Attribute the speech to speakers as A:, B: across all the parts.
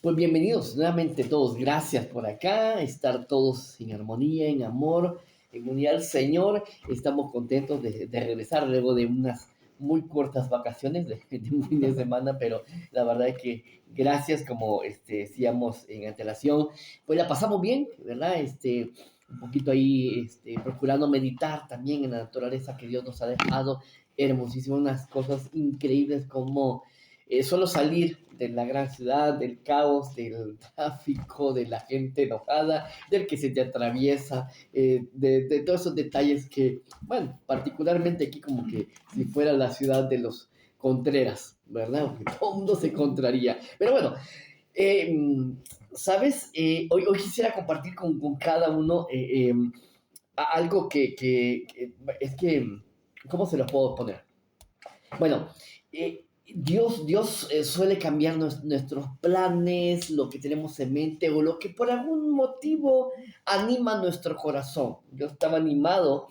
A: Pues bienvenidos nuevamente todos. Gracias por acá, estar todos en armonía, en amor, en unidad al Señor. Estamos contentos de regresar luego de unas muy cortas vacaciones de un fin de semana, pero la verdad es que gracias, como decíamos en antelación, pues la pasamos bien, ¿verdad? Un poquito ahí procurando meditar también en la naturaleza que Dios nos ha dejado. Hermosísimo, unas cosas increíbles como solo salir de la gran ciudad, del caos, del tráfico, de la gente enojada, del que se te atraviesa, de todos esos detalles que, bueno, particularmente aquí como que si fuera la ciudad de los Contreras, ¿verdad? Porque todo el mundo se encontraría. Pero bueno, eh, ¿sabes? Hoy quisiera compartir con cada uno algo que es que, ¿cómo se lo puedo poner? Bueno, Dios suele cambiar nuestros planes, lo que tenemos en mente o lo que por algún motivo anima nuestro corazón. Yo estaba animado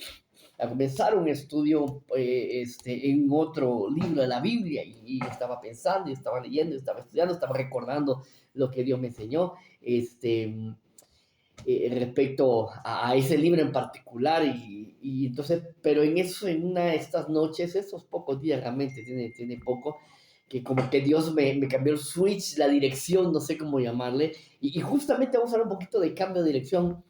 A: a comenzar un estudio en otro libro de la Biblia y estaba pensando, y estaba leyendo, y estaba estudiando, estaba recordando lo que Dios me enseñó. Respecto a ese libro en particular y entonces, pero en eso, en una de estas noches, esos pocos días realmente, tiene poco, que como que Dios me cambió el switch, la dirección, no sé cómo llamarle, y justamente vamos a hablar un poquito de cambio de dirección,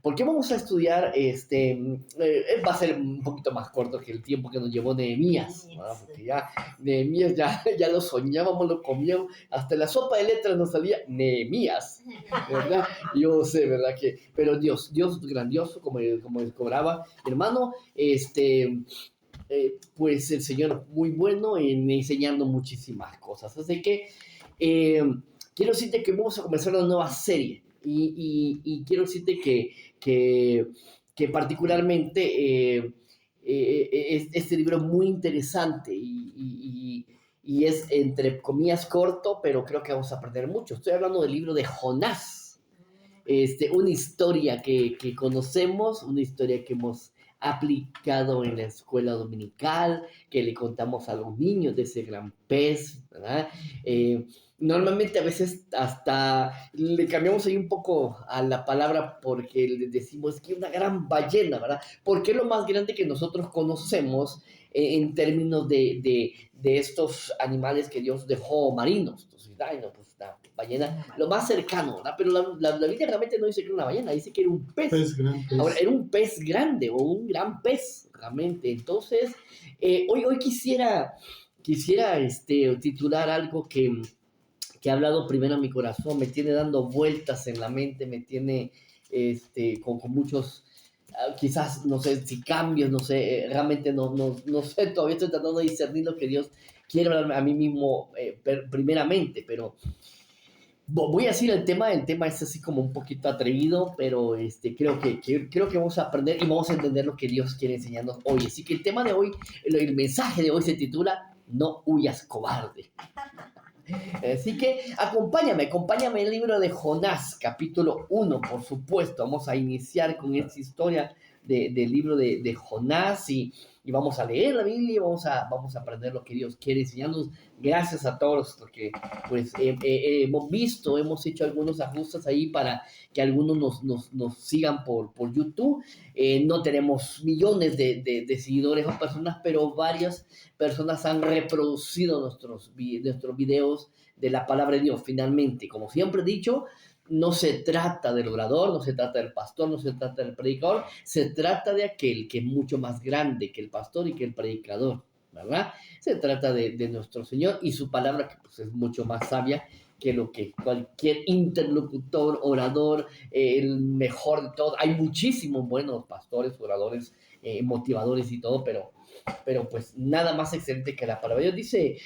A: porque vamos a estudiar, va a ser un poquito más corto que el tiempo que nos llevó Nehemías, ¿verdad? Porque ya Nehemías ya lo soñábamos, lo comíamos, hasta la sopa de letras nos salía Nehemías, ¿verdad? Yo sé, ¿verdad? Pero Dios grandioso, como cobraba, hermano, pues el Señor muy bueno en enseñando muchísimas cosas. Así que eh, quiero decirte que vamos a comenzar una nueva serie y quiero decirte que particularmente este libro es muy interesante y es entre comillas corto, pero creo que vamos a aprender mucho. Estoy hablando del libro de Jonás, una historia que conocemos, una historia que hemos aplicado en la escuela dominical, que le contamos a los niños de ese gran pez, ¿verdad? Eh, Normalmente a veces hasta le cambiamos ahí un poco a la palabra porque le decimos que una gran ballena, ¿verdad? Porque es lo más grande que nosotros conocemos en términos de estos animales que Dios dejó marinos. Entonces, ay, no, pues la ballena, lo más cercano, ¿verdad? Pero la Biblia realmente no dice que era una ballena, dice que era un pez.
B: Pez, gran
A: Ahora,
B: pez.
A: era un pez grande o un gran pez, realmente. Entonces, hoy quisiera titular algo que ha hablado primero a mi corazón, me tiene dando vueltas en la mente, me tiene con muchos, quizás, no sé, si cambios, no sé, realmente no sé, todavía estoy tratando de discernir lo que Dios quiere hablarme a mí mismo primeramente, pero voy a decir el tema es así como un poquito atrevido, pero creo que vamos a aprender y vamos a entender lo que Dios quiere enseñarnos hoy. Así que el tema de hoy, el mensaje de hoy se titula No huyas cobarde. Así que acompáñame el libro de Jonás, capítulo 1, por supuesto. Vamos a iniciar con esta historia del libro de Jonás y vamos a leer la Biblia y vamos a aprender lo que Dios quiere enseñarnos. Gracias a todos los que pues, hemos visto, hemos hecho algunos ajustes ahí para que algunos nos sigan por YouTube. No tenemos millones de seguidores o personas, pero varias personas han reproducido nuestros videos de la palabra de Dios. Finalmente, como siempre he dicho, no se trata del orador, no se trata del pastor, no se trata del predicador, se trata de aquel que es mucho más grande que el pastor y que el predicador, ¿verdad? Se trata de nuestro Señor y su palabra que pues, es mucho más sabia que lo que cualquier interlocutor, orador, el mejor de todos. Hay muchísimos buenos pastores, oradores, motivadores y todo, pero pues nada más excelente que la palabra. Dios dice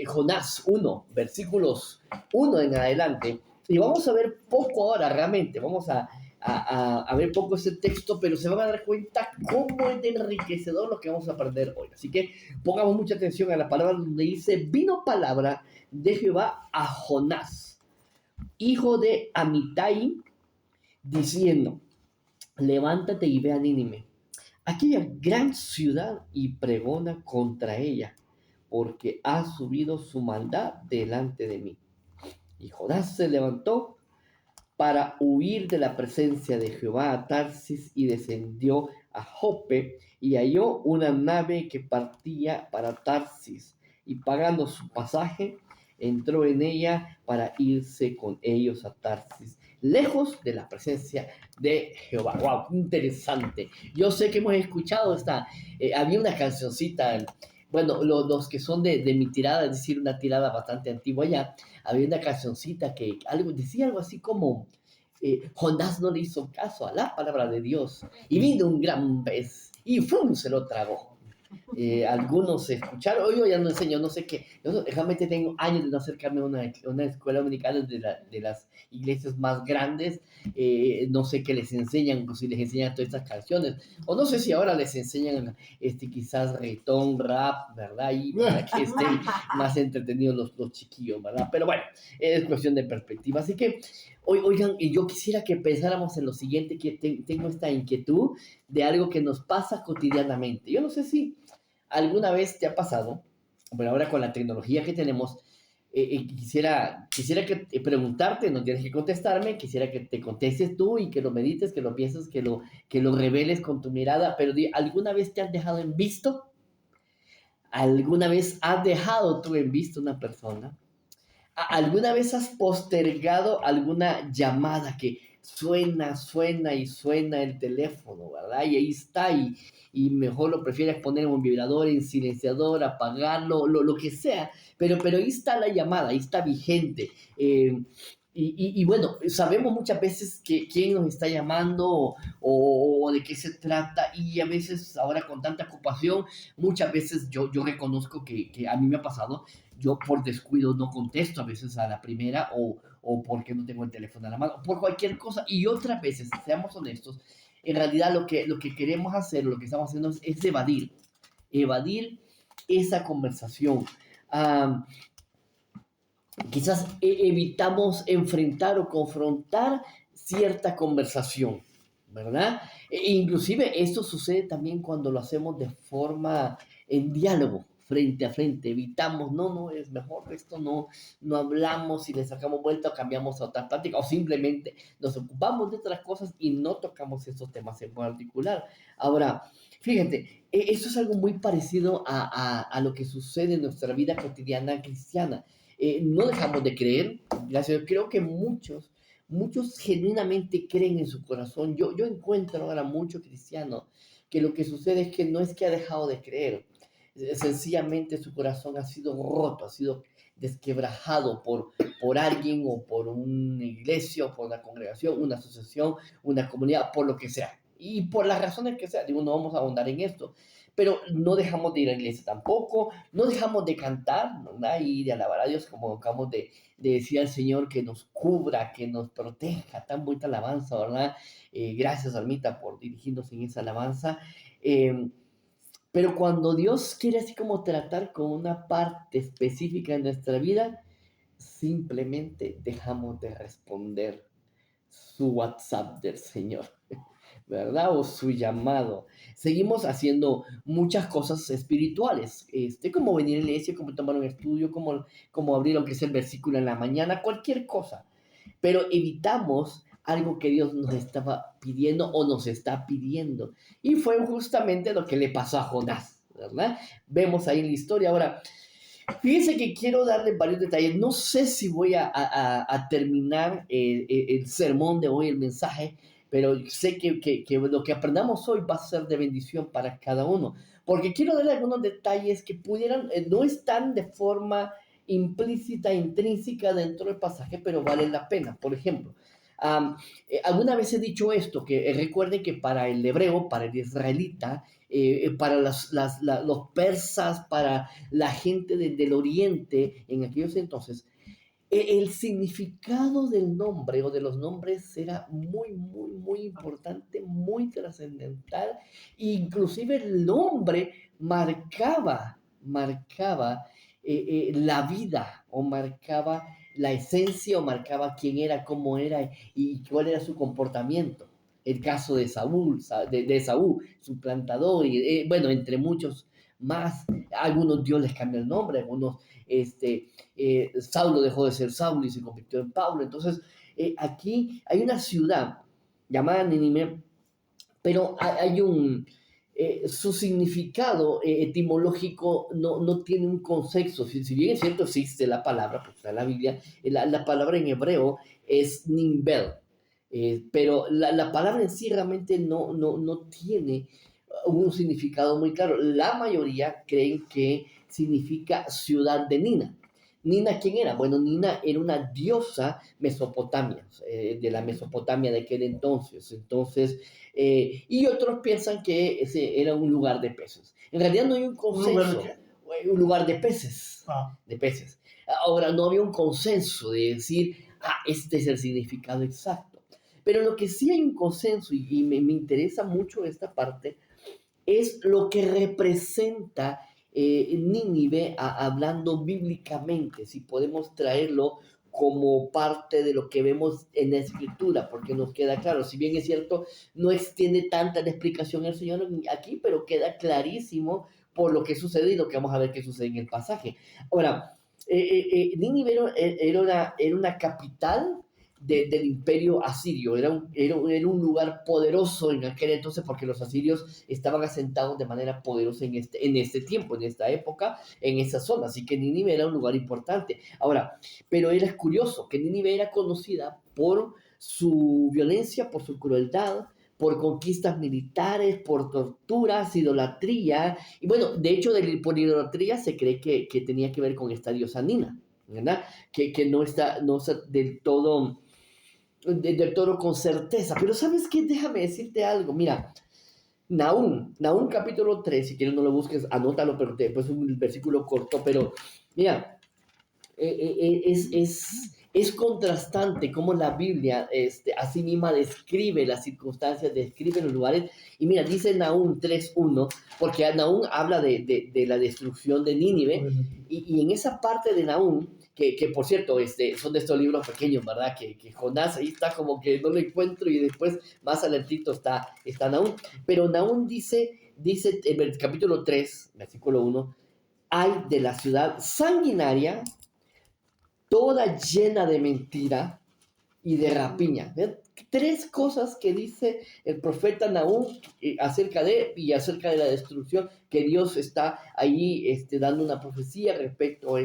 A: Jonás 1, versículos 1 en adelante, y vamos a ver poco ahora realmente, vamos a ver poco ese texto, pero se van a dar cuenta cómo es de enriquecedor lo que vamos a aprender hoy. Así que pongamos mucha atención a la palabra donde dice, vino palabra de Jehová a Jonás, hijo de Amitai, diciendo, levántate y ve a Nínive, aquella gran ciudad, y pregona contra ella, porque ha subido su maldad delante de mí. Y Jonás se levantó para huir de la presencia de Jehová a Tarsis y descendió a Jope y halló una nave que partía para Tarsis y pagando su pasaje entró en ella para irse con ellos a Tarsis, lejos de la presencia de Jehová. ¡Wow! Interesante. Yo sé que hemos escuchado había una cancioncita, bueno, los que son de mi tirada, es decir, una tirada bastante antigua ya, había una cancioncita que decía algo así como, Jonás no le hizo caso a la palabra de Dios y vino un gran pez y ¡fum! Se lo tragó. Algunos escucharon, hoy yo ya no enseño, no sé qué, yo realmente tengo años de no acercarme a una escuela dominical de las iglesias más grandes, no sé qué les enseñan, si les enseñan todas estas canciones, o no sé si ahora les enseñan quizás reggaetón, rap, ¿verdad? Y para que estén más entretenidos los chiquillos, ¿verdad? Pero bueno, es cuestión de perspectiva, así que oigan, y yo quisiera que pensáramos en lo siguiente, que tengo esta inquietud de algo que nos pasa cotidianamente. Yo no sé si alguna vez te ha pasado, bueno, ahora con la tecnología que tenemos, quisiera preguntarte, no tienes que contestarme, quisiera que te contestes tú y que lo medites, que lo pienses, que lo reveles con tu mirada, pero ¿alguna vez te has dejado en visto? ¿Alguna vez has dejado tú en visto una persona? ¿Alguna vez has postergado alguna llamada que suena y suena el teléfono, ¿verdad? Y ahí está, y mejor lo prefieres poner en un vibrador, en silenciador, apagarlo, lo que sea, pero ahí está la llamada, ahí está vigente. Y bueno, sabemos muchas veces quién nos está llamando o de qué se trata, y a veces ahora con tanta ocupación, muchas veces yo reconozco que a mí me ha pasado, yo por descuido no contesto a veces a la primera o porque no tengo el teléfono a la mano, por cualquier cosa. Y otras veces, seamos honestos, en realidad lo que queremos hacer, lo que estamos haciendo es evadir esa conversación. Ah, Quizás evitamos enfrentar o confrontar cierta conversación, ¿verdad? Inclusive esto sucede también cuando lo hacemos de forma en diálogo, frente a frente. Evitamos, no, es mejor esto, no hablamos y le sacamos vuelta o cambiamos a otra plática o simplemente nos ocupamos de otras cosas y no tocamos estos temas en particular. Ahora, fíjate, esto es algo muy parecido a lo que sucede en nuestra vida cotidiana cristiana. No dejamos de creer, gracias. Creo que muchos genuinamente creen en su corazón. Yo encuentro ahora mucho cristiano que lo que sucede es que no es que ha dejado de creer, sencillamente su corazón ha sido roto, ha sido desquebrajado por alguien o por una iglesia o por una congregación, una asociación, una comunidad, por lo que sea. Y por las razones que sea, digo, no vamos a ahondar en esto, pero no dejamos de ir a la iglesia tampoco, no dejamos de cantar, ¿verdad? Y de alabar a Dios, como acabamos de decir al Señor que nos cubra, que nos proteja, tan bonita alabanza, ¿verdad? Gracias, Almita, por dirigirnos en esa alabanza. Pero cuando Dios quiere así como tratar con una parte específica de nuestra vida, simplemente dejamos de responder su WhatsApp del Señor, ¿verdad? O su llamado. Seguimos haciendo muchas cosas espirituales, como venir a la iglesia, como tomar un estudio, como abrir lo que es el versículo en la mañana, cualquier cosa. Pero evitamos algo que Dios nos estaba pidiendo o nos está pidiendo. Y fue justamente lo que le pasó a Jonás, ¿verdad? Vemos ahí en la historia. Ahora, fíjense que quiero darle varios detalles. No sé si voy a terminar el sermón de hoy, el mensaje, pero sé que lo que aprendamos hoy va a ser de bendición para cada uno. Porque quiero darle algunos detalles que pudieran, no están de forma implícita, intrínseca dentro del pasaje, pero valen la pena. Por ejemplo, alguna vez he dicho esto, que recuerden que para el hebreo, para el israelita, para los persas, para la gente del oriente en aquellos entonces, el significado del nombre o de los nombres era muy importante, muy trascendental. Inclusive el nombre marcaba la vida o marcaba la esencia o marcaba quién era, cómo era y cuál era su comportamiento. El caso de Saúl, de Saúl, su plantador, y bueno, entre muchos más. Algunos Dios les cambia el nombre, algunos, Saulo dejó de ser Saulo y se convirtió en Pablo. Entonces, aquí hay una ciudad llamada Nínive, pero hay un, su significado etimológico no tiene un consenso. Si bien es cierto, existe la palabra, pues está en la Biblia, la palabra en hebreo es Nimbel, pero la palabra en sí realmente no tiene un significado muy claro. La mayoría creen que significa ciudad de Nina. Nina, ¿quién era? Bueno, Nina era una diosa mesopotamia, de la Mesopotamia de aquel entonces. Entonces, y otros piensan que ese era un lugar de peces. En realidad no hay un consenso. Un lugar de peces. De peces. Ahora, no había un consenso de decir, este es el significado exacto. Pero lo que sí hay un consenso, y me interesa mucho esta parte, es lo que representa Nínive hablando bíblicamente, si podemos traerlo como parte de lo que vemos en la escritura, porque nos queda claro, si bien es cierto, no extiende tanta la explicación el Señor aquí, pero queda clarísimo por lo que sucede y lo que vamos a ver que sucede en el pasaje. Ahora, Nínive era una capital del imperio asirio. Era un lugar poderoso en aquel entonces porque los asirios estaban asentados de manera poderosa en este tiempo, en esta época, en esa zona. Así que Nínive era un lugar importante. Ahora, pero era curioso que Nínive era conocida por su violencia, por su crueldad, por conquistas militares, por torturas, idolatría. Y bueno, de hecho, por idolatría se cree que tenía que ver con esta diosa Nina, ¿verdad? Que no está del todo con certeza. Pero ¿sabes qué? Déjame decirte algo. Mira, Nahum capítulo 3, si quieres no lo busques, anótalo, pero después un versículo corto, pero mira, es contrastante cómo la Biblia a sí misma describe las circunstancias, describe los lugares. Y mira, dice Nahum 3:1, porque Nahum habla de la destrucción de Nínive, y en esa parte de Nahum, que por cierto, son de estos libros pequeños, ¿verdad? Que Jonás ahí está como que no lo encuentro, y después más adelantito está Nahum. Pero Nahum dice en el capítulo 3, versículo 1, hay de la ciudad sanguinaria, toda llena de mentira y de rapiña. ¿Ven? Tres cosas que dice el profeta Nahum acerca de la destrucción, que Dios está ahí dando una profecía respecto a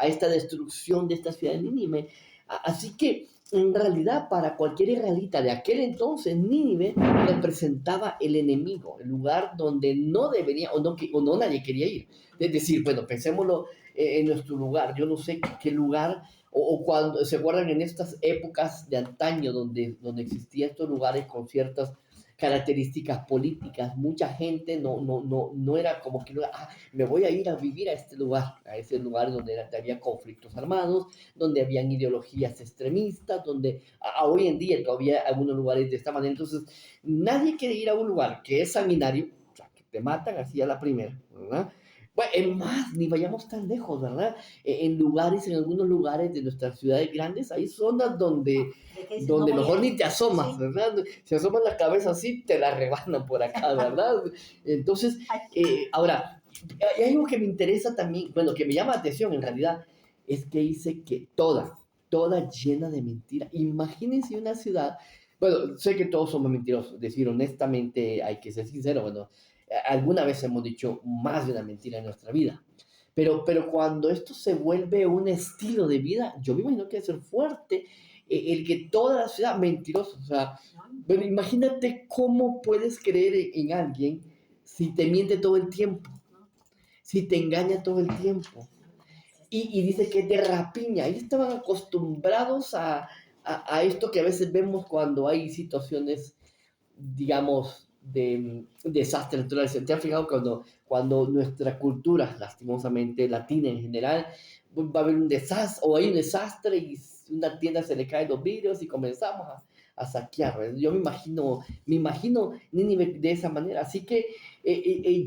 A: esta destrucción de esta ciudad de Nínive. Así que en realidad para cualquier israelita de aquel entonces, Nínive representaba el enemigo, el lugar donde no debería o no nadie quería ir. Es decir, bueno, pensémoslo en nuestro lugar. Yo no sé qué lugar o cuando se guardan en estas épocas de antaño donde existían estos lugares con ciertas características políticas, mucha gente no era como que me voy a ir a vivir a este lugar, a ese lugar donde había conflictos armados, donde habían ideologías extremistas, donde hoy en día todavía algunos lugares de esta manera. Entonces, nadie quiere ir a un lugar que es sanguinario, o sea, que te matan así a la primera, ¿verdad? Bueno, es más, ni vayamos tan lejos, ¿verdad? En algunos lugares de nuestras ciudades grandes, hay zonas donde mejor ni te asomas, ¿verdad? Si asomas la cabeza así, te la rebanan por acá, ¿verdad? Entonces, ahora, hay algo que me interesa también, bueno, que me llama la atención en realidad, es que dice que toda llena de mentiras. Imagínense una ciudad, bueno, sé que todos somos mentirosos, decir honestamente hay que ser sincero, bueno, alguna vez hemos dicho más de una mentira en nuestra vida. Pero cuando esto se vuelve un estilo de vida, yo me imagino que debe ser fuerte el que toda la ciudad mentirosa. O sea, pero imagínate cómo puedes creer en alguien si te miente todo el tiempo, si te engaña todo el tiempo. Y dice que te rapiña. Ellos estaban acostumbrados a esto que a veces vemos cuando hay situaciones, digamos, de desastres naturales. ¿Te has fijado cuando nuestra cultura, lastimosamente latina en general, va a haber un desastre o hay un desastre y una tienda se le caen los vidrios y comenzamos a saquear? Yo me imagino Nínive de esa manera. Así que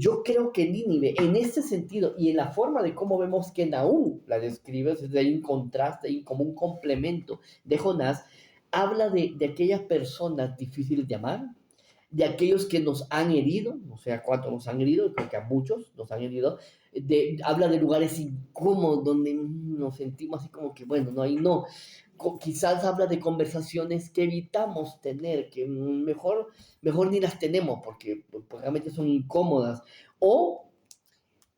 A: yo creo que Nínive, en ese sentido y en la forma de cómo vemos que Nahum la describe, hay un contraste, hay como un complemento de Jonás, habla de aquellas personas difíciles de amar, de aquellos que nos han herido, no sé a cuántos nos han herido, creo que a muchos nos han herido, habla de lugares incómodos donde nos sentimos así como que, bueno, no, ahí no. Quizás habla de conversaciones que evitamos tener, que mejor ni las tenemos porque pues, realmente son incómodas. O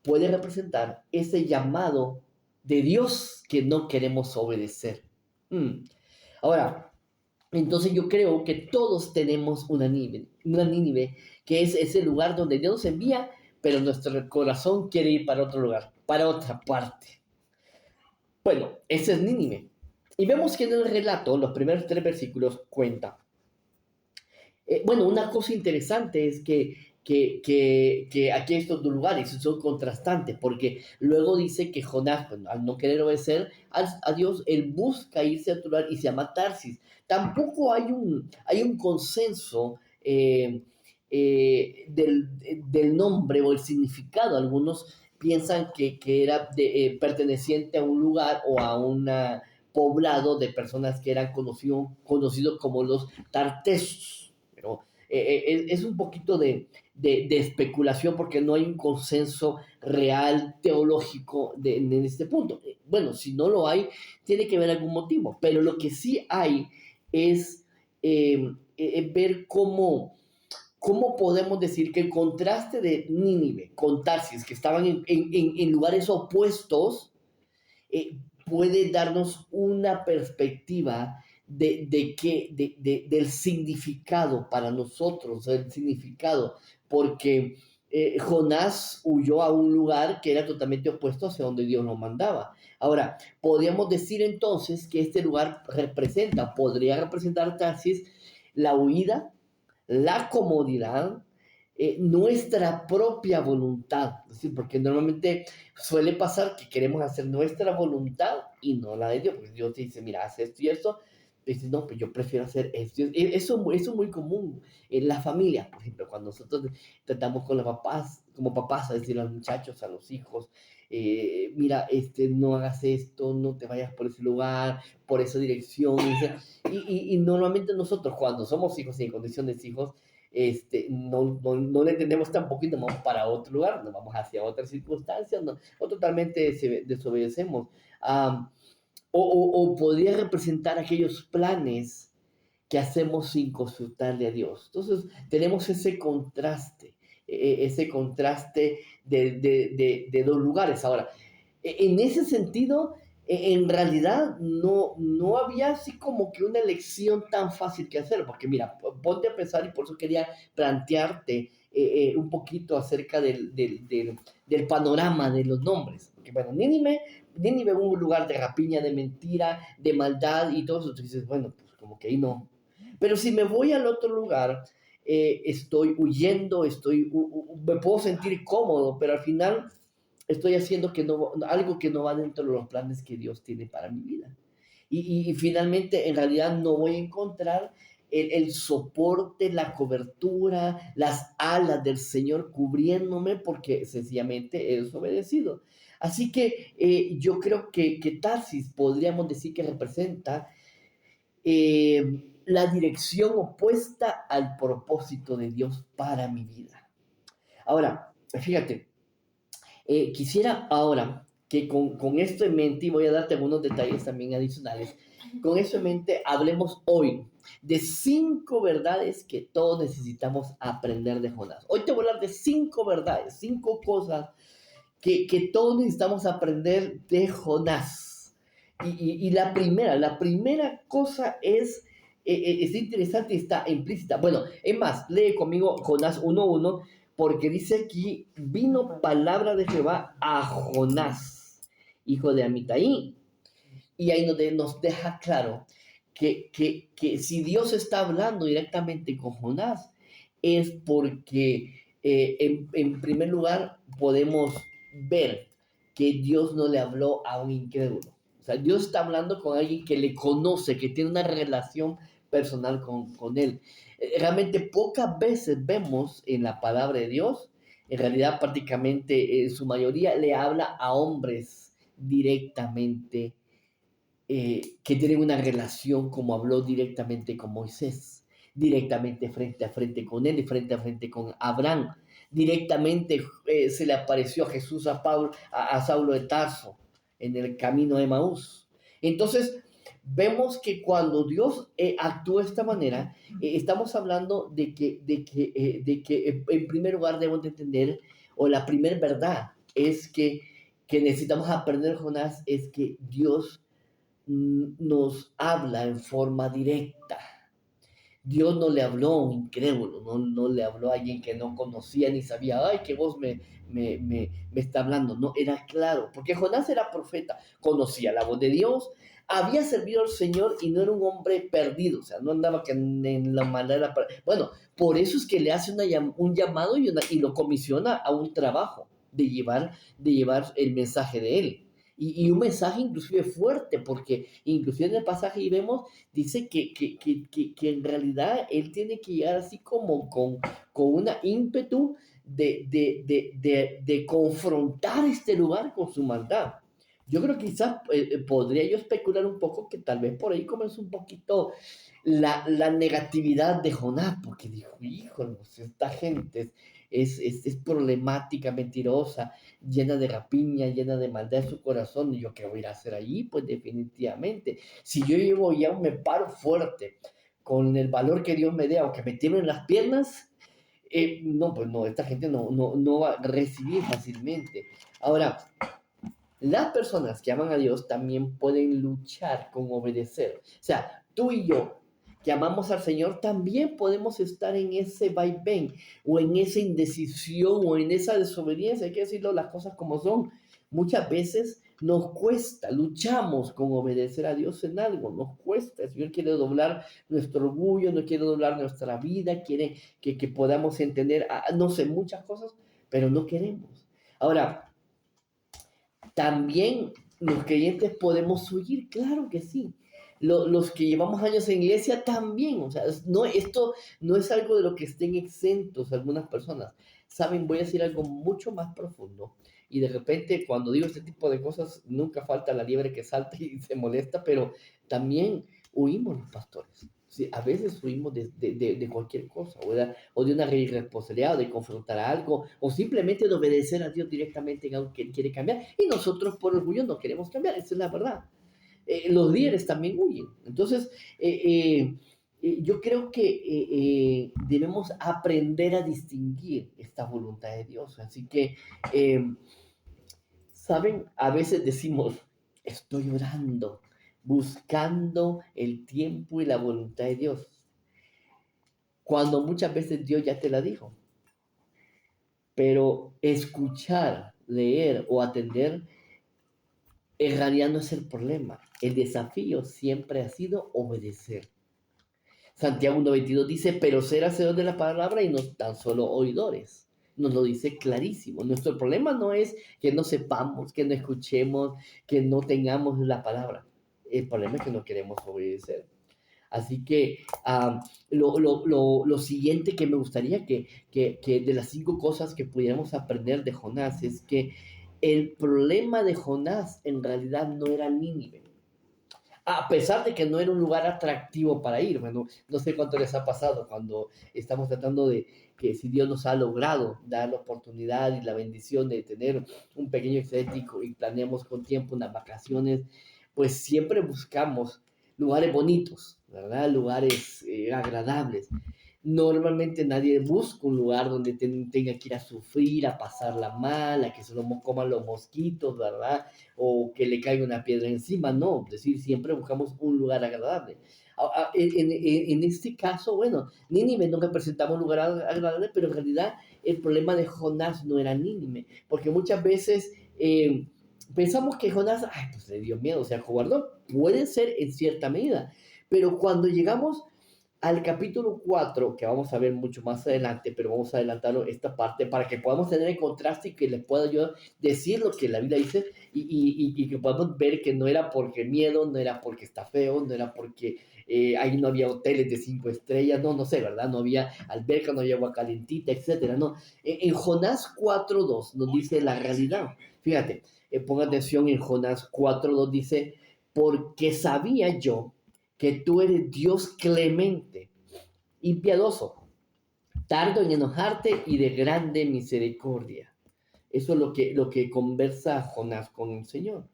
A: puede representar ese llamado de Dios que no queremos obedecer. Mm. Ahora, entonces yo creo que todos tenemos una Nínive, que es ese lugar donde Dios nos envía, pero nuestro corazón quiere ir para otro lugar, para otra parte. Bueno, ese es Nínive. Y vemos que en el relato, los primeros 3 versículos cuenta. Bueno, una cosa interesante es que aquí estos dos lugares son contrastantes, porque luego dice que Jonás, pues, al no querer obedecer a Dios, él busca irse a otro lugar y se llama Tarsis. Tampoco hay un consenso del nombre o el significado. Algunos piensan que era perteneciente a un lugar o a un poblado de personas que eran conocidos como los tartesos. Pero es un poquito de especulación porque no hay un consenso real teológico en este punto. Bueno, si no lo hay, tiene que haber algún motivo, pero lo que sí hay es ver cómo podemos decir que el contraste de Nínive con Tarsis, que estaban en lugares opuestos, puede darnos una perspectiva del significado para nosotros, el significado, porque Jonás huyó a un lugar que era totalmente opuesto hacia donde Dios lo mandaba. Ahora, podríamos decir entonces que este lugar podría representar Tarsis, la huida, la comodidad, nuestra propia voluntad, es decir, porque normalmente suele pasar que queremos hacer nuestra voluntad y no la de Dios, porque Dios te dice, mira, haz esto y esto, y dices, no, pues yo prefiero hacer esto. Eso es muy común en la familia, por ejemplo, cuando nosotros tratamos con los papás, como papás, a decir a los muchachos, a los hijos, mira, no hagas esto, no te vayas por ese lugar, por esa dirección, y normalmente nosotros cuando somos hijos y en condición de hijos, no le entendemos tampoco y nos vamos para otro lugar, nos vamos hacia otras circunstancias, no, o totalmente desobedecemos. O podría representar aquellos planes que hacemos sin consultarle a Dios. Entonces, tenemos ese contraste de dos lugares. Ahora, en ese sentido, en realidad no había así como que una elección tan fácil que hacer, porque mira, ponte a pensar y por eso quería plantearte un poquito acerca del panorama de los nombres. Porque bueno, Nínive es un lugar de rapiña, de mentira, de maldad y todo eso. Entonces dices, bueno, pues como que ahí no. Pero si me voy al otro lugar, estoy huyendo, me puedo sentir cómodo, pero al final estoy haciendo algo que no va dentro de los planes que Dios tiene para mi vida. Y finalmente, en realidad, no voy a encontrar el soporte, la cobertura, las alas del Señor cubriéndome porque sencillamente he desobedecido. Así que yo creo que Tarsis podríamos decir que representa la dirección opuesta al propósito de Dios para mi vida. Ahora, fíjate, quisiera ahora que con esto en mente, y voy a darte algunos detalles también adicionales, con esto en mente hablemos hoy de 5 verdades que todos necesitamos aprender de Jonás. Hoy te voy a hablar de 5 verdades, 5 cosas que todos necesitamos aprender de Jonás. Y la primera cosa es interesante y está implícita. Bueno, es más, lee conmigo Jonás 1:1 porque dice aquí, vino palabra de Jehová a Jonás, hijo de Amitai, y ahí nos deja claro que si Dios está hablando directamente con Jonás, es porque en primer lugar podemos ver que Dios no le habló a un incrédulo. O sea, Dios está hablando con alguien que le conoce, que tiene una relación personal con él. Realmente pocas veces vemos en la palabra de Dios, en realidad prácticamente en su mayoría le habla a hombres directamente que tienen una relación como habló directamente con Moisés. directamente frente a frente con él y frente a frente con Abraham. Directamente se le apareció a Jesús a Saulo de Tarso en el camino de Maús. Entonces, vemos que cuando Dios actúa de esta manera, estamos hablando de que en primer lugar debemos de entender, o la primera verdad es que necesitamos aprender, Jonás, es que Dios nos habla en forma directa. Dios no le habló a un incrédulo, no le habló a alguien que no conocía ni sabía, ay, que vos me está hablando. No, era claro, porque Jonás era profeta, conocía la voz de Dios, había servido al Señor y no era un hombre perdido, o sea, no andaba que en la maldad. Bueno, por eso es que le hace un llamado y lo comisiona a un trabajo de llevar el mensaje de él. Y un mensaje inclusive fuerte, porque inclusive en el pasaje y vemos dice que en realidad él tiene que llegar así como con una ímpetu de confrontar este lugar con su maldad. Yo creo que quizás podría yo especular un poco que tal vez por ahí comenzó un poquito la negatividad de Jonás, porque dijo, híjole, esta gente es problemática, mentirosa, llena de rapiña, llena de maldad en su corazón, y yo qué voy a ir a hacer allí, pues definitivamente. Si yo llevo ya me paro fuerte con el valor que Dios me dé, aunque me tiemblen las piernas, no, pues no, esta gente no va a recibir fácilmente. Ahora, las personas que aman a Dios también pueden luchar con obedecer. O sea, tú y yo que amamos al Señor también podemos estar en ese vaivén o en esa indecisión o en esa desobediencia. Hay que decirlo las cosas como son. Muchas veces nos cuesta, luchamos con obedecer a Dios en algo, nos cuesta. El Señor quiere doblar nuestro orgullo, no quiere doblar nuestra vida, quiere que podamos entender, no sé, muchas cosas, pero no queremos. Ahora, también los creyentes podemos huir, claro que sí. Los que llevamos años en iglesia también, o sea, no, esto no es algo de lo que estén exentos algunas personas. Saben, voy a decir algo mucho más profundo. Y de repente, cuando digo este tipo de cosas, nunca falta la liebre que salta y se molesta, pero también huimos los pastores. Sí, a veces huimos de cualquier cosa, o de una irresponsabilidad, o de confrontar algo, o simplemente de obedecer a Dios directamente en algo que Él quiere cambiar. Y nosotros por orgullo no queremos cambiar, esa es la verdad. Los líderes también huyen. Entonces, yo creo que debemos aprender a distinguir esta voluntad de Dios. Así que, ¿saben? A veces decimos, estoy orando, buscando el tiempo y la voluntad de Dios, cuando muchas veces Dios ya te la dijo. Pero escuchar, leer o atender en realidad no es el problema. El desafío siempre ha sido obedecer. Santiago 1:22 dice, pero ser hacedores de la palabra y no tan solo oidores. Nos lo dice clarísimo. Nuestro problema no es que no sepamos, que no escuchemos, que no tengamos la palabra. El problema es que no queremos obedecer. Así que lo siguiente que me gustaría que de las 5 cosas que pudiéramos aprender de Jonás es que el problema de Jonás en realidad no era Nínive. A pesar de que no era un lugar atractivo para ir. Bueno, no sé cuánto les ha pasado cuando estamos tratando de que si Dios nos ha logrado dar la oportunidad y la bendición de tener un pequeño excedente y planeamos con tiempo unas vacaciones, pues siempre buscamos lugares bonitos, ¿verdad? Lugares agradables. Normalmente nadie busca un lugar donde tenga que ir a sufrir, a pasarla mal, a que se lo coman los mosquitos, ¿verdad? O que le caiga una piedra encima, no, es decir, siempre buscamos un lugar agradable. En este caso, bueno, Nínive no representaba un lugar agradable, pero en realidad el problema de Jonás no era Nínive, porque muchas veces pensamos que Jonás, ay, pues le dio miedo, o sea, cobardó, puede ser en cierta medida, pero cuando llegamos al capítulo 4 que vamos a ver mucho más adelante, pero vamos a adelantarlo esta parte para que podamos tener el contraste y que les pueda yo decir lo que la Biblia dice y que podamos ver que no era porque miedo, no era porque está feo, no era porque ahí no había hoteles de 5 estrellas, no sé, ¿verdad? No había alberca, no había agua calentita, etcétera, no. En Jonás 4:2 nos dice la realidad. Fíjate, ponga atención en Jonás 4:2 dice, porque sabía yo que tú eres Dios clemente, y piadoso, tardo en enojarte y de grande misericordia. Eso es lo que conversa Jonás con el Señor.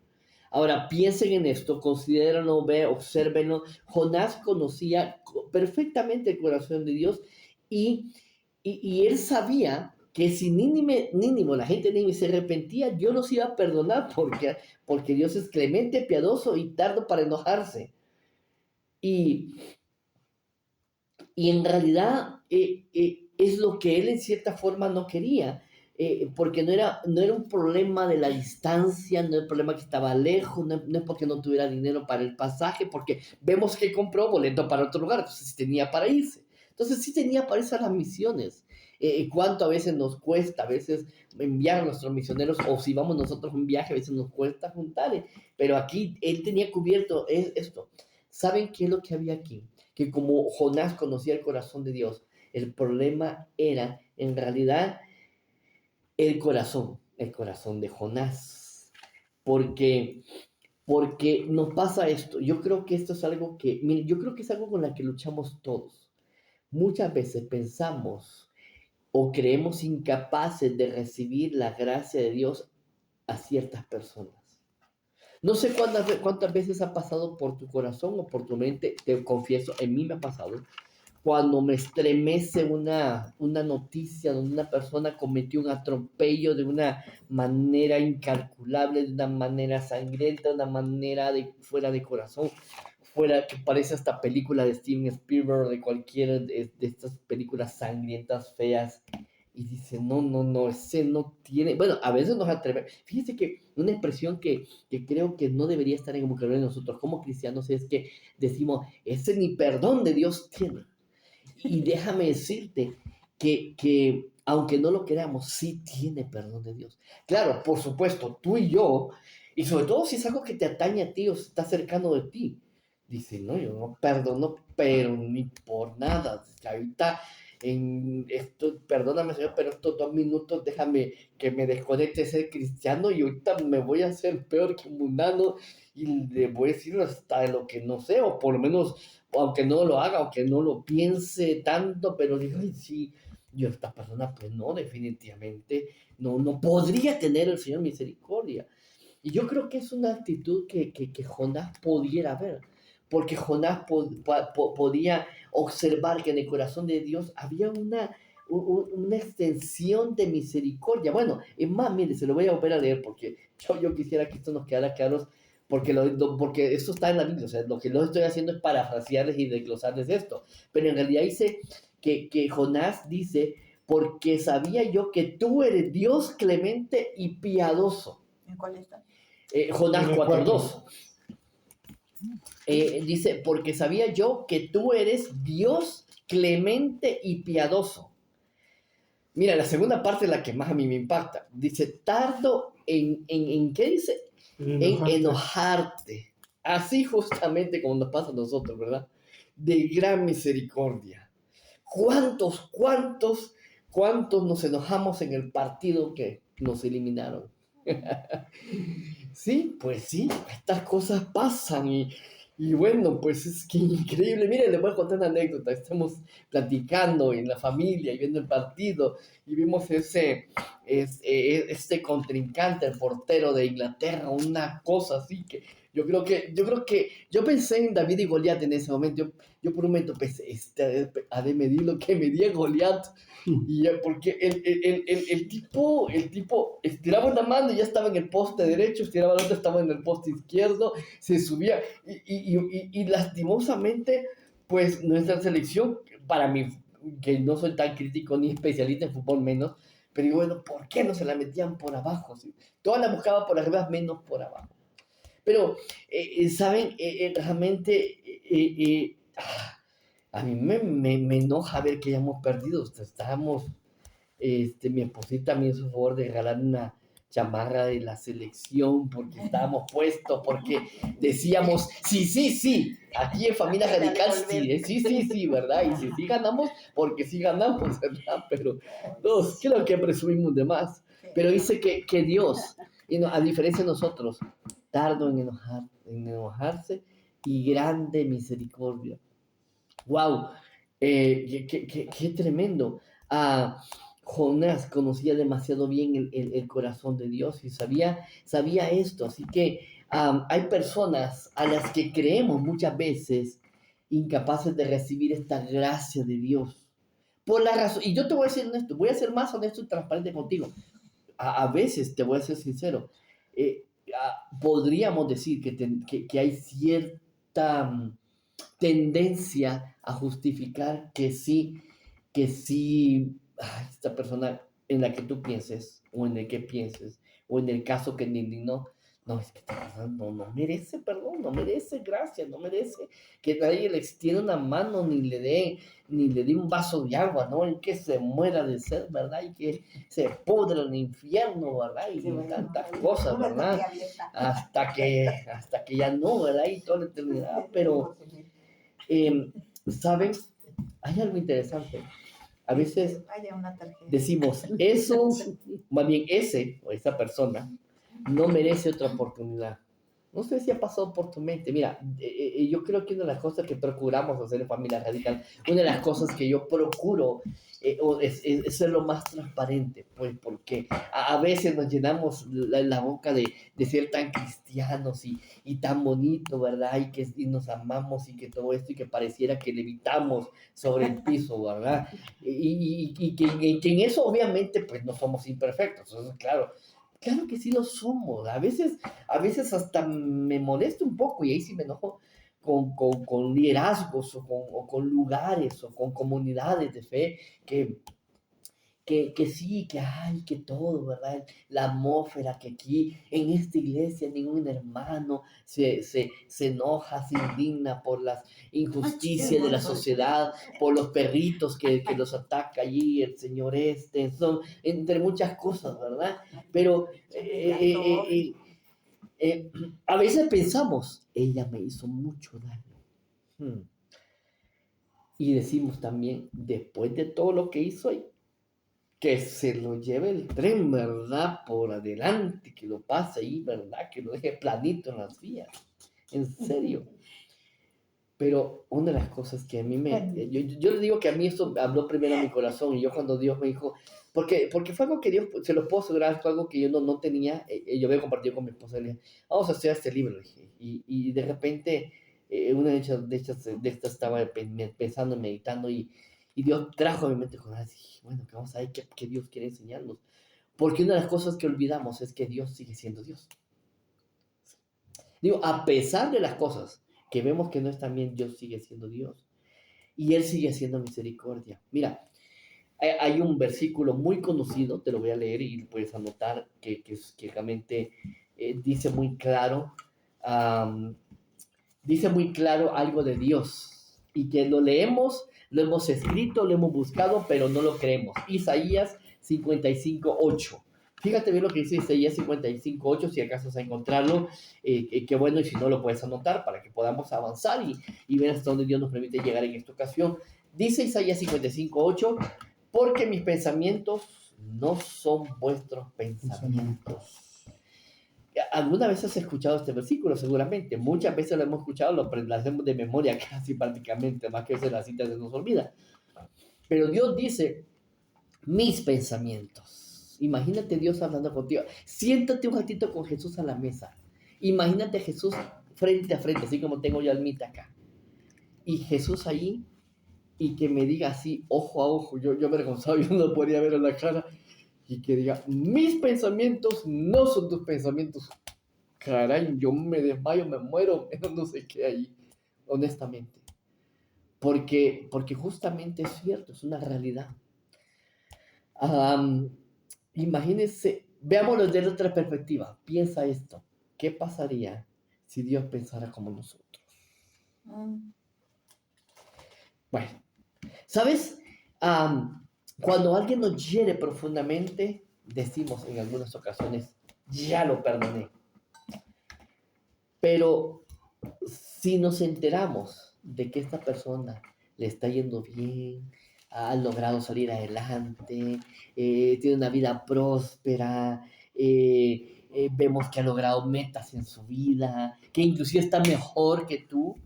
A: Ahora, piensen en esto, considérenlo, obsérvenlo. Jonás conocía perfectamente el corazón de Dios y, y él sabía que si Nínive, la gente de Nínive se arrepentía, Dios los iba a perdonar porque Dios es clemente, piadoso y tardo para enojarse. Y, y en realidad es lo que él en cierta forma no quería, porque no era un problema de la distancia, no era un problema que estaba lejos, no es porque no tuviera dinero para el pasaje, porque vemos que compró boleto para otro lugar, entonces sí tenía para irse. Entonces sí tenía para irse a las misiones. Cuánto a veces nos cuesta, a veces enviar a nuestros misioneros, o si vamos nosotros a un viaje, a veces nos cuesta juntarle, pero aquí él tenía cubierto esto. ¿Saben qué es lo que había aquí? Que como Jonás conocía el corazón de Dios, el problema era en realidad el corazón de Jonás. Porque, porque nos pasa esto. Yo creo que esto es algo que, mire, yo creo que es algo con la que luchamos todos. Muchas veces pensamos o creemos incapaces de recibir la gracia de Dios a ciertas personas. No sé cuántas veces ha pasado por tu corazón o por tu mente, te confieso, en mí me ha pasado, cuando me estremece una noticia donde una persona cometió un atropello de una manera incalculable, de una manera sangrienta, de una manera fuera de corazón, fuera que parece esta película de Steven Spielberg, de cualquiera de estas películas sangrientas, feas, y dice, no, no, no, ese no tiene, bueno, a veces nos atreve, fíjese que una expresión que creo que no debería estar en el vocabulario de nosotros como cristianos es que decimos, ese ni perdón de Dios tiene. Y déjame decirte que aunque no lo queramos, sí tiene perdón de Dios. Claro, por supuesto, tú y yo, y sobre todo si es algo que te atañe a ti o está cercano de ti, dice, no, yo no perdono, pero ni por nada. Ahorita, en esto, perdóname, Señor, pero estos 2 minutos déjame que me desconecte de ser cristiano y ahorita me voy a hacer peor que un mundano y le voy a decir hasta lo que no sé, o por lo menos aunque no lo haga, aunque no lo piense tanto, pero digo, ay, sí, yo esta persona, pues no, definitivamente, no podría tener el Señor misericordia. Y yo creo que es una actitud que Jonás pudiera ver, porque Jonás podía observar que en el corazón de Dios había una extensión de misericordia. Bueno, es más, mire, se lo voy a volver a leer porque yo quisiera que esto nos quedara claro porque esto está en la Biblia, o sea, lo que lo estoy haciendo es parafrasearles y desglosarles esto, pero en realidad dice que Jonás dice, porque sabía yo que tú eres Dios clemente y piadoso.
B: ¿En cuál está?
A: Jonás 4:2. Dice, porque sabía yo que tú eres Dios clemente y piadoso. Mira, la segunda parte es la que más a mí me impacta. Dice, tardo en ¿qué dice? En enojarte. Así justamente como nos pasa a nosotros, ¿verdad? De gran misericordia. ¿Cuántos nos enojamos en el partido que nos eliminaron? Sí, pues sí, estas cosas pasan y bueno, pues es que increíble. Miren, les voy a contar una anécdota. Estamos platicando en la familia y viendo el partido y vimos este contrincante, el portero de Inglaterra, una cosa así que yo pensé en David y Goliat en ese momento. Yo por un momento pensé, ha de medir lo que medía Goliat. Y ya, porque el tipo estiraba una mano y ya estaba en el poste derecho, estiraba la otra, estaba en el poste izquierdo, se subía y lastimosamente, pues nuestra selección, para mí, que no soy tan crítico ni especialista en fútbol menos, pero digo, bueno, ¿por qué no se la metían por abajo? ¿Sí? Todas la buscaban por arriba, menos por abajo. Pero, ¿saben? Realmente, a mí me enoja ver que hayamos perdido. O sea, estábamos, mi esposita me hizo el favor de regalar una chamarra de la selección porque estábamos puestos, porque decíamos, sí, sí, sí, aquí en Familia Radical, sí, sí, sí, sí, ¿verdad? Y sí, sí ganamos, porque sí ganamos, ¿verdad? Pero todos creo que presumimos de más. Pero dice que Dios, a diferencia de nosotros, tardo en enojarse y grande misericordia. Wow, Qué tremendo. Jonás conocía demasiado bien el corazón de Dios y sabía esto. Así que hay personas a las que creemos muchas veces incapaces de recibir esta gracia de Dios. Por la razón, y yo te voy a decir honesto, voy a ser más honesto y transparente contigo. A veces, te voy a ser sincero, podríamos decir que hay cierta tendencia a justificar que sí, esta persona en la que tú pienses, o en el que pienses, o en el caso que ni no, es que esta persona no merece perdón, no merece gracia, no merece que nadie le extienda una mano, ni le dé un vaso de agua, ¿no? Y que se muera de sed, ¿verdad? Y que se pudra en el infierno, ¿verdad? Y
B: Sí, bueno,
A: tantas cosas, ¿verdad? Hasta que ya no, ¿verdad? Y toda la eternidad, pero, eh, ¿saben? Hay algo interesante. A veces
B: Vaya una tarjeta.
A: decimos, eso, más bien ese o esa persona, no merece otra oportunidad. No sé si ha pasado por tu mente. Mira, yo creo que una de las cosas que procuramos hacer en Familia Radical, una de las cosas que yo procuro es ser lo más transparente, pues porque a veces nos llenamos la boca de ser tan cristianos y tan bonito, ¿verdad? Y nos amamos y que todo esto y que pareciera que levitamos sobre el piso, ¿verdad? Y que en eso obviamente pues no somos imperfectos, eso es claro. Claro que sí lo somos. A veces hasta me molesta un poco y ahí sí me enojo con liderazgos o con lugares o con comunidades de fe que, que sí, que hay, que todo, ¿verdad? La atmósfera que aquí en esta iglesia ningún hermano se enoja, se indigna por las injusticias de la sociedad, por los perritos que los ataca allí, el señor son entre muchas cosas, ¿verdad? Pero a veces pensamos, ella me hizo mucho daño. Hmm. Y decimos también, después de todo lo que hizo, que se lo lleve el tren, ¿verdad? Por adelante, que lo pase ahí, ¿verdad? Que lo deje planito en las vías. En serio. Pero una de las cosas que a mí yo le digo que a mí esto habló primero a mi corazón y yo cuando Dios me dijo, porque fue algo que Dios, se lo puedo asegurar, fue algo que yo no tenía, yo había compartido con mi esposa, le dije, vamos a estudiar este libro, le dije, y de repente una de estas estaba pensando, meditando y Dios trajo a mi mente con dije, bueno, que vamos a ver qué Dios quiere enseñarnos, porque una de las cosas que olvidamos es que Dios sigue siendo Dios. Digo, a pesar de las cosas que vemos que no están bien, Dios sigue siendo Dios y Él sigue haciendo misericordia. Mira, hay un versículo muy conocido, te lo voy a leer y puedes anotar, que realmente dice muy claro, um, dice muy claro algo de Dios y que lo leemos, lo hemos escrito, lo hemos buscado, pero no lo creemos. Isaías 55:8. Fíjate bien lo que dice Isaías 55:8, si acaso vas a encontrarlo, qué bueno, y si no lo puedes anotar para que podamos avanzar y ver hasta dónde Dios nos permite llegar en esta ocasión. Dice Isaías 55:8, porque mis pensamientos no son vuestros pensamientos. ¿Alguna vez has escuchado este versículo? Seguramente. Muchas veces lo hemos escuchado, lo hacemos de memoria casi prácticamente, más que veces la cita se nos olvida. Pero Dios dice, mis pensamientos. Imagínate Dios hablando contigo. Siéntate un ratito con Jesús a la mesa. Imagínate a Jesús frente a frente, así como tengo yo al Mita acá. Y Jesús ahí, y que me diga así, ojo a ojo. Yo me avergonzaba, yo no podía ver en la cara. Y que diga, mis pensamientos no son tus pensamientos. Caray, yo me desmayo, me muero, no sé qué ahí, honestamente. Porque justamente es cierto, es una realidad. Um, Imagínense, veámoslo desde otra perspectiva. Piensa esto. ¿Qué pasaría si Dios pensara como nosotros? Bueno, ¿sabes? Cuando alguien nos hiere profundamente, decimos en algunas ocasiones, ya lo perdoné. Pero si nos enteramos de que esta persona le está yendo bien, ha logrado salir adelante, tiene una vida próspera, vemos que ha logrado metas en su vida, que inclusive está mejor que tú,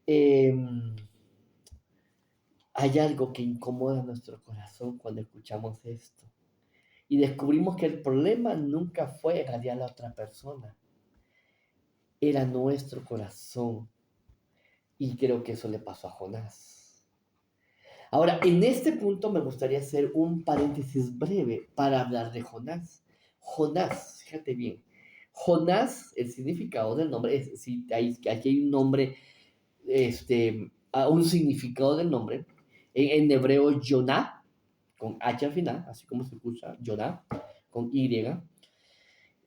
A: eh, hay algo que incomoda nuestro corazón cuando escuchamos esto. Y descubrimos que el problema nunca fue agredir a la otra persona, era nuestro corazón. Y creo que eso le pasó a Jonás. Ahora, en este punto me gustaría hacer un paréntesis breve para hablar de Jonás. Jonás, fíjate bien. Jonás, el significado del nombre, si aquí hay un nombre, un significado del nombre. En hebreo, Yoná, con H al final, así como se escucha, Yoná, con Y.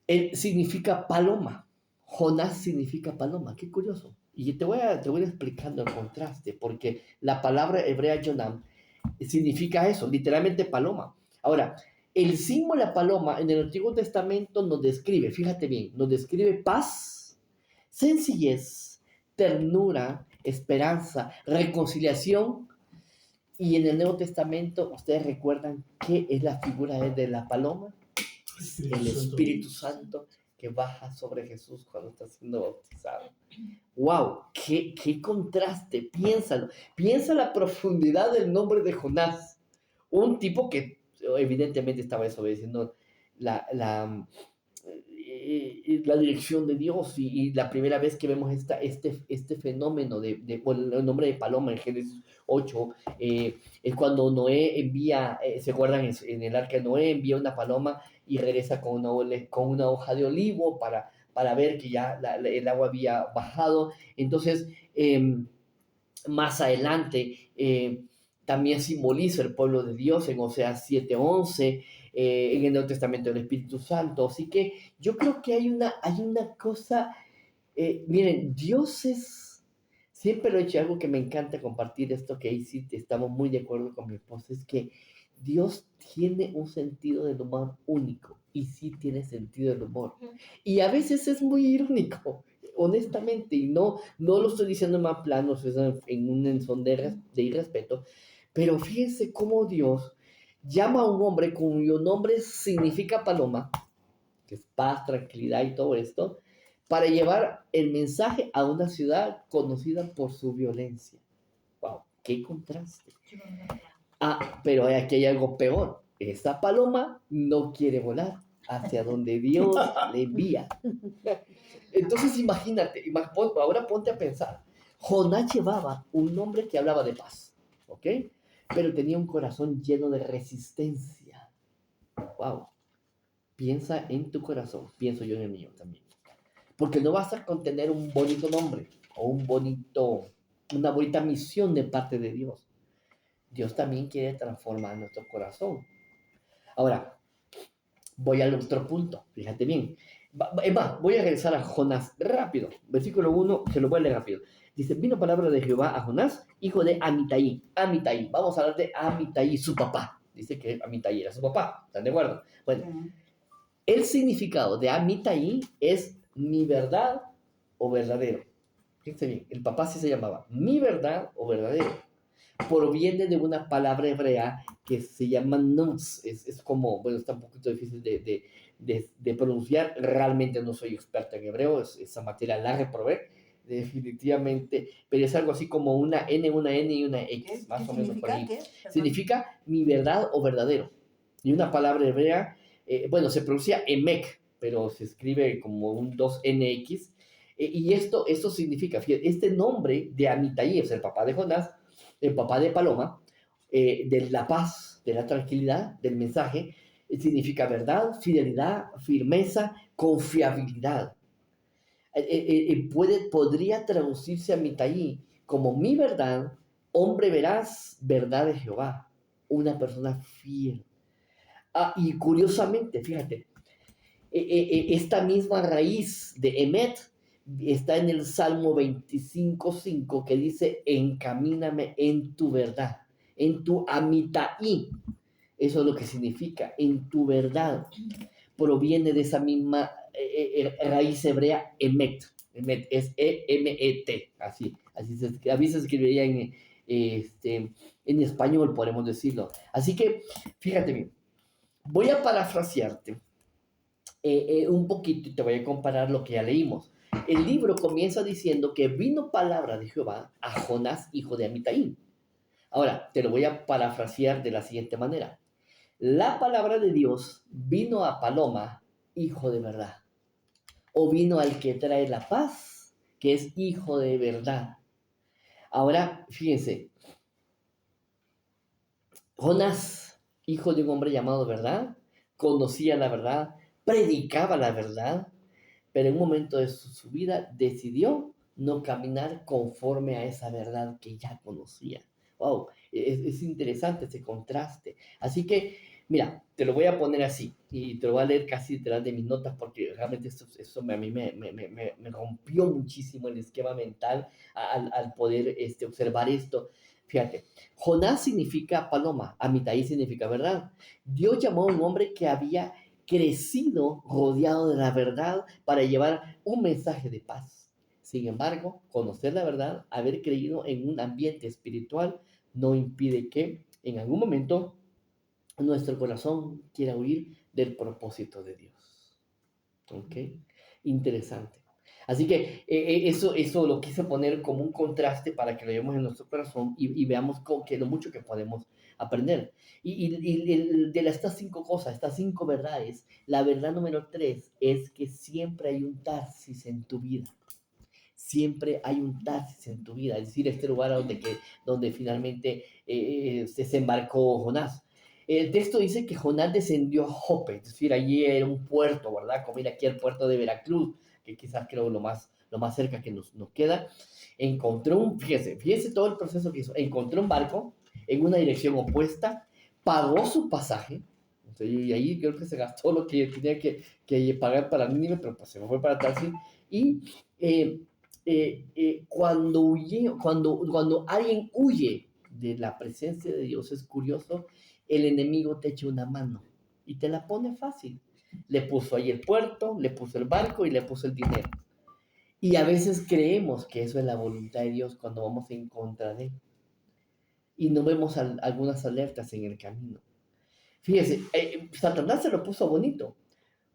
A: Él significa paloma. Jonás significa paloma. Qué curioso. Y te voy a ir explicando el contraste, porque la palabra hebrea Yonam significa eso, literalmente paloma. Ahora, el símbolo de la paloma en el Antiguo Testamento nos describe, fíjate bien, nos describe paz, sencillez, ternura, esperanza, reconciliación. Y en el Nuevo Testamento, ¿ustedes recuerdan qué es la figura de la paloma? El Espíritu Santo que baja sobre Jesús cuando está siendo bautizado. ¡Wow! ¡Qué contraste! Piénsalo. Piensa la profundidad del nombre de Jonás. Un tipo que evidentemente estaba desobedeciendo la dirección de Dios, y la primera vez que vemos este fenómeno bueno, el nombre de paloma en Génesis 8, es cuando Noé envía, ¿se acuerdan? En el arca de Noé envía una paloma y regresa con una hoja de olivo para ver que ya el agua había bajado. Entonces, más adelante, también simboliza el pueblo de Dios en Oseas 7:11, en el Nuevo Testamento del Espíritu Santo. Así que yo creo que hay una cosa, miren, siempre lo he hecho, algo que me encanta compartir esto, que ahí sí estamos muy de acuerdo con mi esposa, es que Dios tiene un sentido del humor único, y sí tiene sentido del humor. Y a veces es muy irónico, honestamente, y no lo estoy diciendo en más planos, es en un son de irrespeto, pero fíjense cómo Dios llama a un hombre cuyo nombre significa paloma, que es paz, tranquilidad y todo esto, para llevar el mensaje a una ciudad conocida por su violencia. ¡Wow! ¡Qué contraste! Pero aquí hay algo peor. Esta paloma no quiere volar hacia donde Dios le envía. Entonces imagínate, ahora ponte a pensar. Jonás llevaba un nombre que hablaba de paz, ¿ok? Pero tenía un corazón lleno de resistencia. ¡Wow! Piensa en tu corazón, pienso yo en el mío también. Porque no basta con tener un bonito nombre o una bonita misión de parte de Dios. Dios también quiere transformar nuestro corazón. Ahora, voy al otro punto, fíjate bien. Es más, voy a regresar a Jonás rápido. Versículo 1, se lo voy a leer rápido. Dice, vino palabra de Jehová a Jonás, hijo de Amitai. Amitai, vamos a hablar de Amitai, su papá. Dice que Amitai era su papá, ¿están de acuerdo? Bueno, el significado de Amitai es mi verdad o verdadero. Fíjense bien, el papá sí se llamaba mi verdad o verdadero. Proviene de una palabra hebrea que se llama nums. Es como, bueno, está un poquito difícil de pronunciar. Realmente no soy experto en hebreo, esa materia la reprobé, definitivamente, pero es algo así como una N y una X, más o menos por ahí. Significa mi verdad o verdadero. Y una palabra hebrea, bueno, se pronuncia emek, pero se escribe como un 2NX. Y esto significa, fíjate, este nombre de Amitai, es el papá de Jonás, el papá de Paloma, de la paz, de la tranquilidad, del mensaje, significa verdad, fidelidad, firmeza, confiabilidad. Podría traducirse a Amitai como mi verdad, hombre veraz, verdad de Jehová, una persona fiel. Y curiosamente, fíjate, esta misma raíz de Emet está en el Salmo 25:5, que dice, encamíname en tu verdad, en tu amitai. Eso es lo que significa, en tu verdad. Proviene de esa misma raíz hebrea, Emet. Emet es E-M-E-T, así a veces se escribiría en español, podemos decirlo. Así que, fíjate bien, voy a parafrasearte un poquito y te voy a comparar lo que ya leímos. El libro comienza diciendo que vino palabra de Jehová a Jonás, hijo de Amitai. Ahora, te lo voy a parafrasear de la siguiente manera. La palabra de Dios vino a Paloma, hijo de verdad, o vino al que trae la paz, que es hijo de verdad. Ahora, fíjense, Jonás, hijo de un hombre llamado verdad, conocía la verdad, predicaba la verdad, pero en un momento de su vida decidió no caminar conforme a esa verdad que ya conocía. Wow, es interesante ese contraste. Así que, mira, te lo voy a poner así y te lo voy a leer casi detrás de mis notas porque realmente eso a mí me rompió muchísimo el esquema mental al poder observar esto. Fíjate, Jonás significa paloma, Amitai significa verdad. Dios llamó a un hombre que había crecido rodeado de la verdad para llevar un mensaje de paz. Sin embargo, conocer la verdad, haber creído en un ambiente espiritual, no impide que en algún momento nuestro corazón quiera huir del propósito de Dios. ¿Ok? Interesante. Así que eso lo quise poner como un contraste para que lo llevemos en nuestro corazón y veamos que lo mucho que podemos aprender. De estas 5 cosas, estas 5 verdades, la verdad número 3 es que siempre hay un Tarsis en tu vida. Siempre hay un Tarsis en tu vida, es decir, este lugar donde finalmente se desembarcó Jonás. El texto dice que Jonás descendió a Jope, es decir, allí era un puerto, ¿verdad? Como ir aquí al puerto de Veracruz, que quizás creo lo más cerca que nos queda. Fíjese todo el proceso que hizo. Encontró un barco en una dirección opuesta, pagó su pasaje, o sea, y ahí creo que se gastó lo que tenía que pagar para Nínive, pero pues se fue para Tarsis. Y eh, cuando alguien huye de la presencia de Dios, es curioso, el enemigo te echa una mano y te la pone fácil. Le puso ahí el puerto, le puso el barco y le puso el dinero. Y a veces creemos que eso es la voluntad de Dios cuando vamos en contra de él. Y no vemos algunas alertas en el camino. Fíjese, Satanás se lo puso bonito,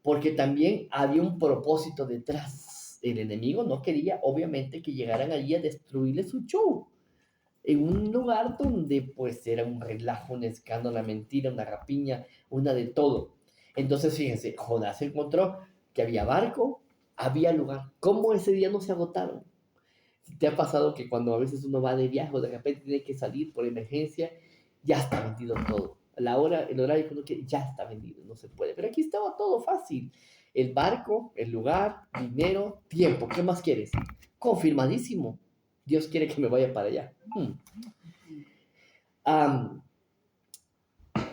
A: porque también había un propósito detrás. El enemigo no quería, obviamente, que llegaran allí a destruirle su show. En un lugar donde pues era un relajo, un escándalo, una mentira, una rapiña, una de todo. Entonces, fíjense, Jonás encontró que había barco, había lugar. ¿Cómo ese día no se agotaron? ¿Te ha pasado que cuando a veces uno va de viaje o de repente tiene que salir por emergencia, ya está vendido todo? La hora, el horario que uno quiere, ya está vendido, no se puede. Pero aquí estaba todo fácil. El barco, el lugar, dinero, tiempo. ¿Qué más quieres? Confirmadísimo. Dios quiere que me vaya para allá. Um,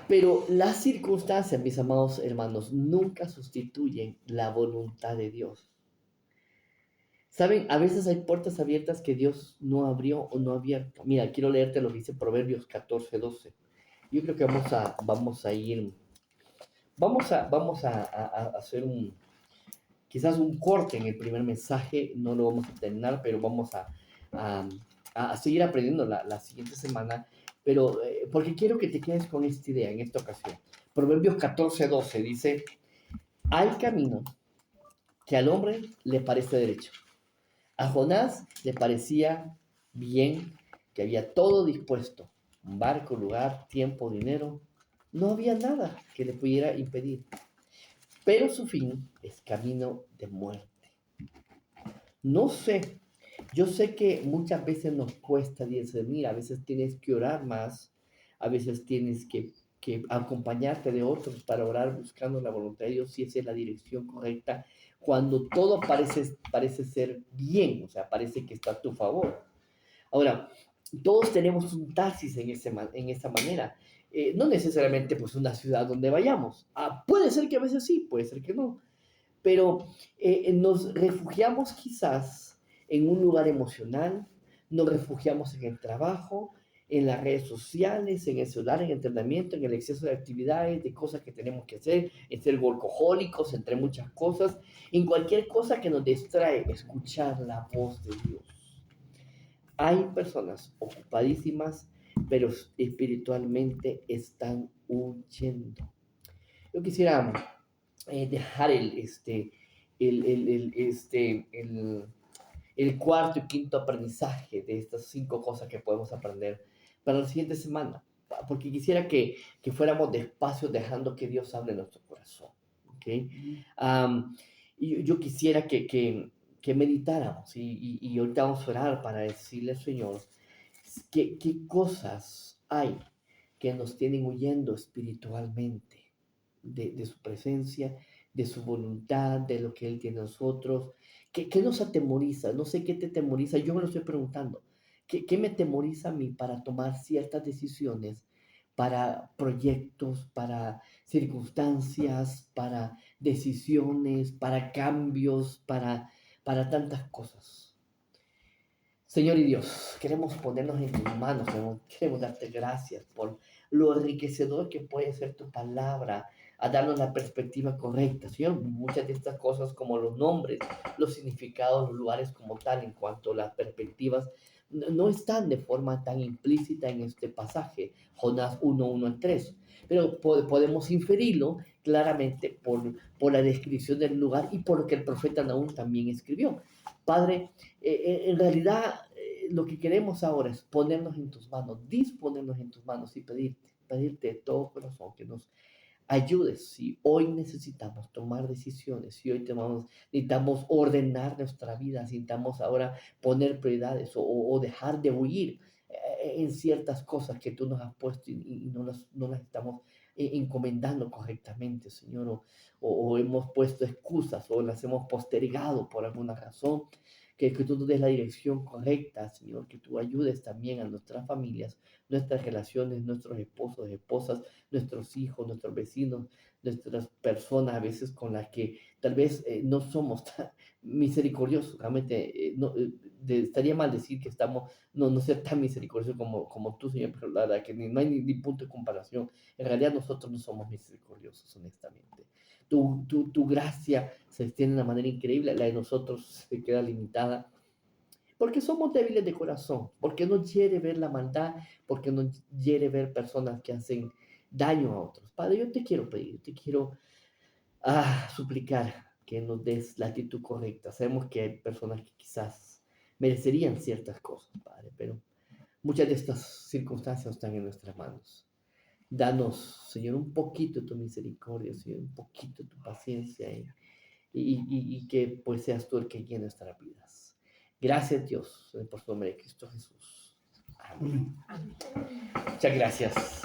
A: pero las circunstancias, mis amados hermanos, nunca sustituyen la voluntad de Dios. Saben, a veces hay puertas abiertas que Dios no abrió o no ha abierto. Mira, quiero leerte lo que dice Proverbios 14:12. Yo creo que vamos a hacer quizás un corte en el primer mensaje. No lo vamos a terminar, pero vamos a, a seguir aprendiendo la siguiente semana. Pero porque quiero que te quedes con esta idea en esta ocasión. Proverbios 14:12 dice, hay camino que al hombre le parece derecho. A Jonás le parecía bien que había todo dispuesto, un barco, lugar, tiempo, dinero. No había nada que le pudiera impedir. Pero su fin es camino de muerte. No sé, yo sé que muchas veces nos cuesta discernir, a veces tienes que orar más, a veces tienes que acompañarte de otros para orar buscando la voluntad de Dios, si esa es la dirección correcta, cuando todo parece ser bien, o sea, parece que está a tu favor. Ahora, todos tenemos un taxis en esa manera. No necesariamente pues una ciudad donde vayamos. Puede ser que a veces sí, puede ser que no, pero nos refugiamos quizás en un lugar emocional, nos refugiamos en el trabajo, en las redes sociales, en el celular, en el entrenamiento, en el exceso de actividades, de cosas que tenemos que hacer, en ser workahólicos, entre muchas cosas, en cualquier cosa que nos distrae escuchar la voz de Dios. Hay personas ocupadísimas, pero espiritualmente están huyendo. Yo quisiera dejar el cuarto y quinto aprendizaje de estas 5 cosas que podemos aprender para la siguiente semana, porque quisiera que fuéramos despacio dejando que Dios hable en nuestro corazón. ¿Ok? Am, y yo quisiera que meditáramos y ahorita vamos a orar para decirle al Señor qué cosas hay que nos tienen huyendo espiritualmente de su presencia, de su voluntad, de lo que Él tiene a nosotros. ¿Qué nos atemoriza? No sé qué te atemoriza, yo me lo estoy preguntando. ¿Qué me atemoriza a mí para tomar ciertas decisiones, para proyectos, para circunstancias, para decisiones, para cambios, para tantas cosas? Señor y Dios, queremos ponernos en tus manos, queremos darte gracias por lo enriquecedor que puede ser tu palabra, a darnos la perspectiva correcta. Señor, muchas de estas cosas como los nombres, los significados, los lugares como tal, en cuanto a las perspectivas, no están de forma tan implícita en este pasaje, Jonás 1, 1 al 3, pero podemos inferirlo claramente por la descripción del lugar y por lo que el profeta Nahum también escribió. Padre, en realidad lo que queremos ahora es ponernos en tus manos, disponernos en tus manos y pedirte de todo corazón que nos ayudes. Si hoy necesitamos tomar decisiones, si hoy necesitamos ordenar nuestra vida, necesitamos ahora poner prioridades o dejar de huir en ciertas cosas que tú nos has puesto y no las estamos encomendando correctamente, Señor, o hemos puesto excusas o las hemos postergado por alguna razón. Que tú nos des la dirección correcta, Señor, que tú ayudes también a nuestras familias, nuestras relaciones, nuestros esposos, esposas, nuestros hijos, nuestros vecinos, nuestras personas a veces con las que tal vez no somos tan misericordiosos. Realmente estaría mal decir que estamos, no ser tan misericordiosos como tú, Señor, pero la verdad que no hay ni punto de comparación. En realidad nosotros no somos misericordiosos, honestamente. Tu gracia se extiende de una manera increíble, la de nosotros se queda limitada. Porque somos débiles de corazón, porque nos hiere ver la maldad, porque nos hiere ver personas que hacen daño a otros. Padre, yo te quiero pedir, te quiero suplicar que nos des la actitud correcta. Sabemos que hay personas que quizás merecerían ciertas cosas, Padre, pero muchas de estas circunstancias están en nuestras manos. Danos, Señor, un poquito de tu misericordia, Señor, un poquito de tu paciencia y que pues seas tú el que guíe nuestras vidas. Gracias, Dios, por su nombre de Cristo Jesús. Amén. Muchas gracias.